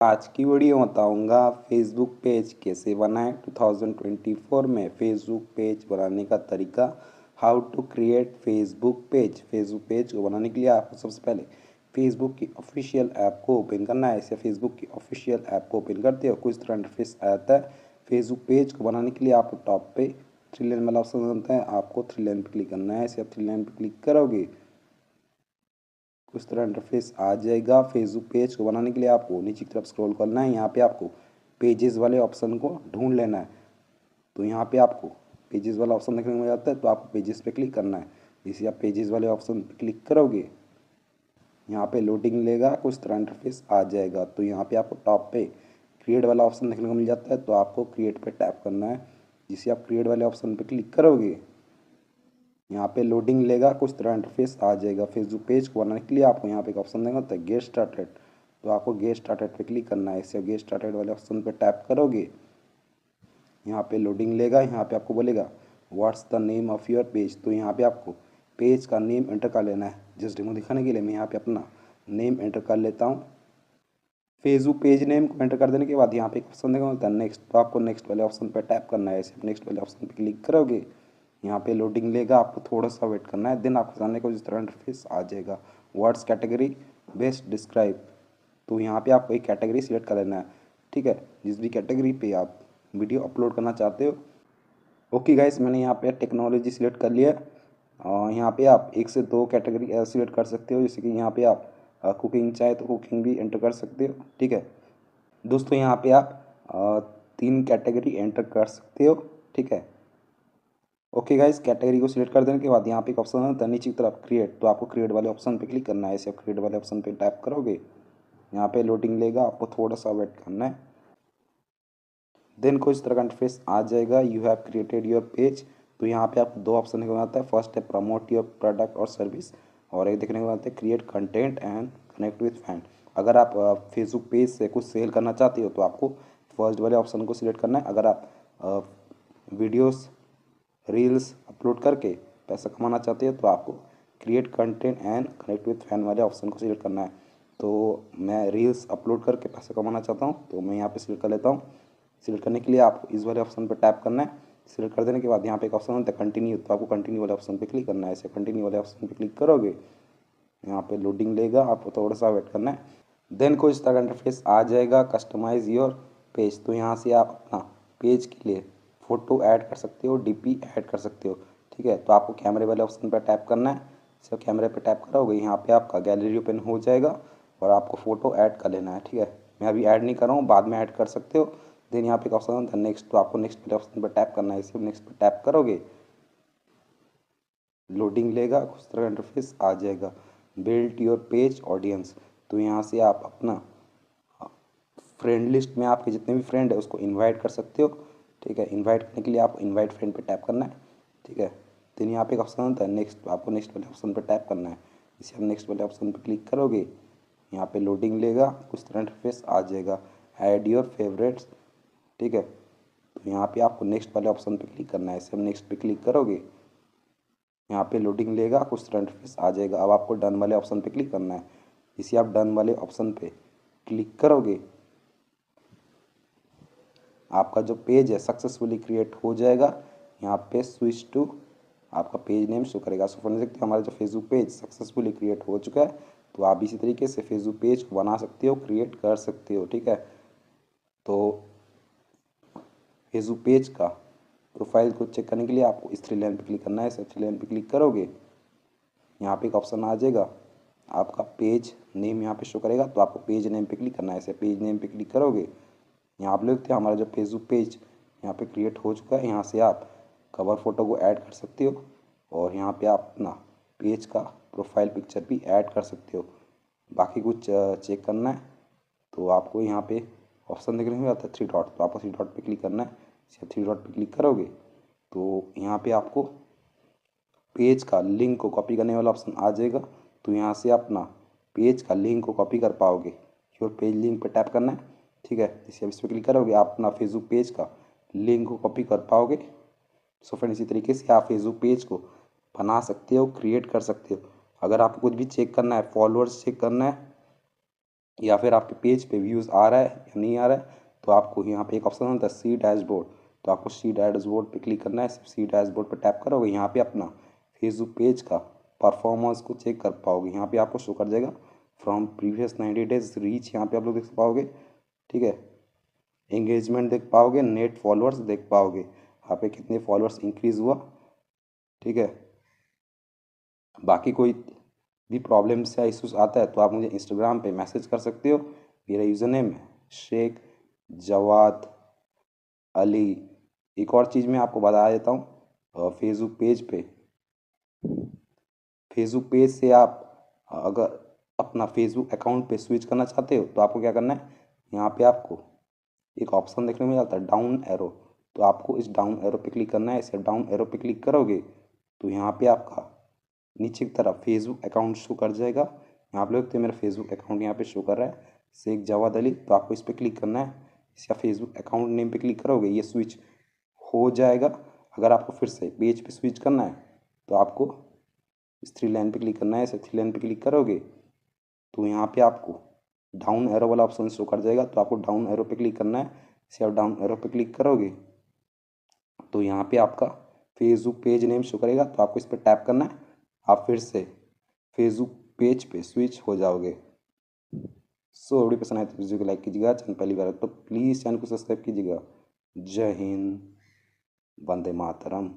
आज की वीडियो बताऊंगा फेसबुक पेज कैसे बनाएं। 2024 में फेसबुक पेज बनाने का तरीका, how to create Facebook page. Facebook page को बनाने के लिए आपको सबसे पहले फेसबुक की ऑफिशियल ऐप को ओपन करना है। ऐसे फेसबुक की ऑफिशियल ऐप को ओपन करते हो कुछ तरह इंटरफेस आता है। फेसबुक पेज को बनाने के लिए आपको टॉप पे थ्री लाइन वाला ऑप्शन बनता है, आपको थ्री लाइन पर क्लिक करना है। ऐसे आप थ्री लाइन पर क्लिक करोगे कुछ तरह इंटरफेस आ जाएगा। फेसबुक पेज को बनाने के लिए आपको नीचे की तरफ स्क्रॉल करना है। यहाँ पे आपको पेजेस वाले ऑप्शन को ढूंढ लेना है। तो यहाँ पे आपको पेजेस वाला ऑप्शन देखने को मिल जाता है, तो आपको पेजेस पे क्लिक करना है। जैसे आप पेजेस वाले ऑप्शन पे क्लिक करोगे यहाँ पे लोडिंग लेगा, कुछ तरह इंटरफेस आ जाएगा। तो यहाँ पे आपको टॉप पे क्रिएट वाला ऑप्शन देखने को मिल जाता है, तो आपको क्रिएट पे टैप करना है। जिसे आप क्रिएट वाले ऑप्शन पे क्लिक करोगे यहाँ पे लोडिंग लेगा, कुछ तरह इंटरफेस आ जाएगा। फेसबुक पेज को बनाने के लिए आपको यहाँ पे एक ऑप्शन देगा होता है गेट स्टार्टेड, तो आपको गेट स्टार्टेड पे क्लिक करना है। इससे गेट स्टार्टेड वाले ऑप्शन पे टैप करोगे यहाँ पे लोडिंग लेगा। यहाँ पे आपको बोलेगा what's the name of your page, तो यहाँ पे आपको पेज का नेम एंटर कर लेना है। जस्ट डेमो दिखाने के लिए मैं यहाँ पे अपना नेम एंटर कर लेता हूँ। फेसबुक पेज नेम को एंटर कर देने के बाद यहाँ पे एक ऑप्शन देगा होता है नेक्स्ट, तो आपको नेक्स्ट वाले ऑप्शन पर टैप करना है। ऐसे नेक्स्ट वाले ऑप्शन पर क्लिक करोगे यहाँ पे लोडिंग लेगा, आपको थोड़ा सा वेट करना है। देन आपको सामने को जिस तरह इंटरफेस आ जाएगा वर्ड्स कैटेगरी बेस्ट डिस्क्राइब, तो यहाँ पे आपको एक कैटेगरी सिलेक्ट कर लेना है। ठीक है, जिस भी कैटेगरी पे आप वीडियो अपलोड करना चाहते हो। ओके गाइस, मैंने यहाँ पे टेक्नोलॉजी सिलेक्ट कर लिया है। यहाँ पे आप एक से दो कैटेगरी सिलेक्ट कर सकते हो, जैसे कि यहाँ पे आप कुकिंग चाहे तो कुकिंग भी एंटर कर सकते हो। ठीक है दोस्तों, यहाँ पे आप तीन कैटेगरी एंटर कर सकते हो। ठीक है ओके गाइस, कैटेगरी को सिलेक्ट कर देने के बाद यहाँ पे एक ऑप्शन होता है नीचे की तरफ क्रिएट, तो आपको क्रिएट वाले ऑप्शन पे क्लिक करना है। ऐसे आप क्रिएट वाले ऑप्शन पे टैप करोगे यहाँ पे लोडिंग लेगा, आपको थोड़ा सा वेट करना है। देन कुछ तरह का इंटरफेस आ जाएगा, you have created your page. तो यहाँ पे आपको दो ऑप्शन देखने को आता है, फर्स्ट है प्रमोट योर प्रोडक्ट और सर्विस, और एक देखने को आता है create content and connect with fan. अगर आप फेसबुक पेज से कुछ सेल करना चाहते हो तो आपको फर्स्ट वाले ऑप्शन को सिलेक्ट करना है। अगर आप वीडियोस रील्स अपलोड करके पैसा कमाना चाहते हो तो आपको create content and connect with fan वाले ऑप्शन को सिलेक्ट करना है। तो मैं रील्स अपलोड करके पैसा कमाना चाहता हूँ, तो मैं यहाँ पे सिलेक्ट कर लेता हूँ। सिलेक्ट करने के लिए आपको इस वाले ऑप्शन पर टैप करना है। सिलेक्ट कर देने के बाद यहाँ पे एक ऑप्शन होता है कंटिन्यू, तो आपको कंटिन्यू वाले ऑप्शन पे क्लिक करना है। ऐसे कंटिन्यू वाले ऑप्शन पे क्लिक करोगे यहाँ पे लोडिंग लेगा, आपको थोड़ा सा वेट करना है। देन कुछ इस तरह का इंटरफेस आ जाएगा कस्टमाइज़ योर पेज, तो यहाँ से आप अपना पेज के लिए फ़ोटो ऐड कर सकते हो, डीपी ऐड कर सकते हो। ठीक है, तो आपको कैमरे वाले ऑप्शन पर टैप करना है। सिर्फ कैमरे पर टैप करोगे यहाँ पे आपका गैलरी ओपन हो जाएगा और आपको फ़ोटो ऐड कर लेना है। ठीक है, मैं अभी ऐड नहीं कर रहा हूँ, बाद में ऐड कर सकते हो। देन यहाँ पे एक ऑप्शन होता है नेक्स्ट, तो आपको नेक्स्ट वाले ऑप्शन पर टैप करना है। सिर्फ नेक्स्ट पर टैप करोगे लोडिंग लेगा, कुछ तरह का इंटरफेस आ जाएगा बिल्ड योर पेज ऑडियंस, तो यहाँ से आप अपना फ्रेंड लिस्ट में आपके जितने भी फ्रेंड है उसको इनवाइट कर सकते हो। ठीक है, इनवाइट करने के लिए आप इनवाइट फ्रेंड पे टैप करना है। ठीक है, देन यहाँ पे एक ऑप्शन होता है नेक्स्ट, तो आपको नेक्स्ट वाले ऑप्शन पे टैप करना है। इसे आप नेक्स्ट वाले ऑप्शन पे क्लिक करोगे यहाँ पे लोडिंग लेगा, कुछ तरह इंटरफेस आ जाएगा ऐड योर फेवरेट्स। ठीक है, तो यहाँ पे आपको नेक्स्ट वाले ऑप्शन पे क्लिक करना है। इसे हम नेक्स्ट पे क्लिक करोगे यहाँ पे लोडिंग लेगा, कुछ तरह इंटरफेस आ जाएगा। अब आपको डन वाले ऑप्शन पे क्लिक करना है। इसे आप डन वाले ऑप्शन पे क्लिक करोगे आपका जो पेज है सक्सेसफुली क्रिएट हो जाएगा। यहाँ पे स्विच टू आपका पेज नेम शो करेगा। सो समझ सकते हो हमारा जो फेसबुक पेज सक्सेसफुली क्रिएट हो चुका है। तो आप इसी तरीके से फेसबुक पेज को बना सकते हो, क्रिएट कर सकते हो। ठीक है, तो फेसबुक पेज का प्रोफाइल को चेक करने के लिए आपको इस थ्री लाइन पे क्लिक करना है। इस थ्री लाइन पे क्लिक करोगे यहाँ पे एक ऑप्शन आ जाएगा आपका पेज नेम, यहाँ पे शो करेगा, तो आपको पेज नेम पे क्लिक करना है। ऐसे पेज नेम पे क्लिक करोगे यहाँ आप देखते हैं हमारा जो फेसबुक पेज यहाँ पे क्रिएट हो चुका है। यहाँ से आप कवर फ़ोटो को ऐड कर सकते हो और यहाँ पे आप अपना पेज का प्रोफाइल पिक्चर भी ऐड कर सकते हो। बाकी कुछ चेक करना है तो आपको यहाँ पे ऑप्शन देखने को आता है थ्री डॉट, तो आपको थ्री डॉट पे क्लिक करना है। इसे थ्री डॉट पे क्लिक करोगे तो यहाँ पे आपको पेज का लिंक को कॉपी करने वाला ऑप्शन आ जाएगा, तो यहाँ से अपना पेज का लिंक को कॉपी कर पाओगे। योर पेज लिंक पे टैप करना है। ठीक है, जैसे आप इस पर क्लिक करोगे आप अपना फेसबुक पेज का लिंक को कॉपी कर पाओगे। सो फ्रेंड, इसी तरीके से आप फेसबुक पेज को बना सकते हो, क्रिएट कर सकते हो। अगर आपको कुछ भी चेक करना है, फॉलोअर्स चेक करना है या फिर आपके पेज पे व्यूज़ आ रहा है या नहीं आ रहा है, तो आपको यहाँ पे एक ऑप्शन होता है सी डैशबोर्ड। तो आपको सी डैशबोर्ड पे क्लिक करना है। सी डैशबोर्ड पे टैप करोगे, यहाँ पे अपना फेसबुक पेज का परफॉर्मेंस को चेक कर पाओगे। यहाँ पे आपको शो कर जाएगा फ्रॉम प्रीवियस 90 डेज रीच, यहाँ पे आप लोग देख पाओगे। ठीक है, एंगेजमेंट देख पाओगे, नेट फॉलोअर्स देख पाओगे, यहाँ पे कितने फॉलोअर्स इंक्रीज़ हुआ। ठीक है, बाकी कोई भी प्रॉब्लम्स या इश्यूज आता है तो आप मुझे इंस्टाग्राम पे मैसेज कर सकते हो। मेरा यूज़र नेम है शेख जवाद अली। एक और चीज़ मैं आपको बता देता हूँ, फेसबुक पेज से आप अगर अपना फेसबुक अकाउंट पे स्विच करना चाहते हो तो आपको क्या करना है, यहाँ पे आपको एक ऑप्शन देखने में आता है डाउन एरो। तो आपको इस डाउन एरो पे क्लिक करना है। इसे डाउन एरो पे क्लिक करोगे तो यहाँ पे आपका नीचे की तरफ फेसबुक अकाउंट शो कर जाएगा। यहाँ आप लोग देखते हैं मेरा फेसबुक अकाउंट यहाँ पे शो कर रहा है शेख जवाद अली। तो आपको इस पर क्लिक करना है, इसका फेसबुक अकाउंट नेम पे क्लिक करोगे, ये स्विच हो जाएगा। अगर आपको फिर से पेज पे स्विच करना है तो आपको इस थ्री लाइन पे क्लिक करना है। इसे थ्री लाइन पे क्लिक करोगे तो यहाँ पे आपको डाउन एरो वाला ऑप्शन शो कर जाएगा। तो आपको डाउन एरो पे क्लिक करना है। इसे आप डाउन एरो पे क्लिक करोगे तो यहाँ पे आपका फेसबुक पेज नेम शो करेगा। तो आपको इस पर टैप करना है, आप फिर से फेसबुक पेज पे स्विच हो जाओगे। सो वीडियो पसंद आए तो वीडियो को लाइक कीजिएगा, चैनल पहली बार है तो प्लीज़ चैनल को सब्सक्राइब कीजिएगा। जय हिंद, वंदे मातरम।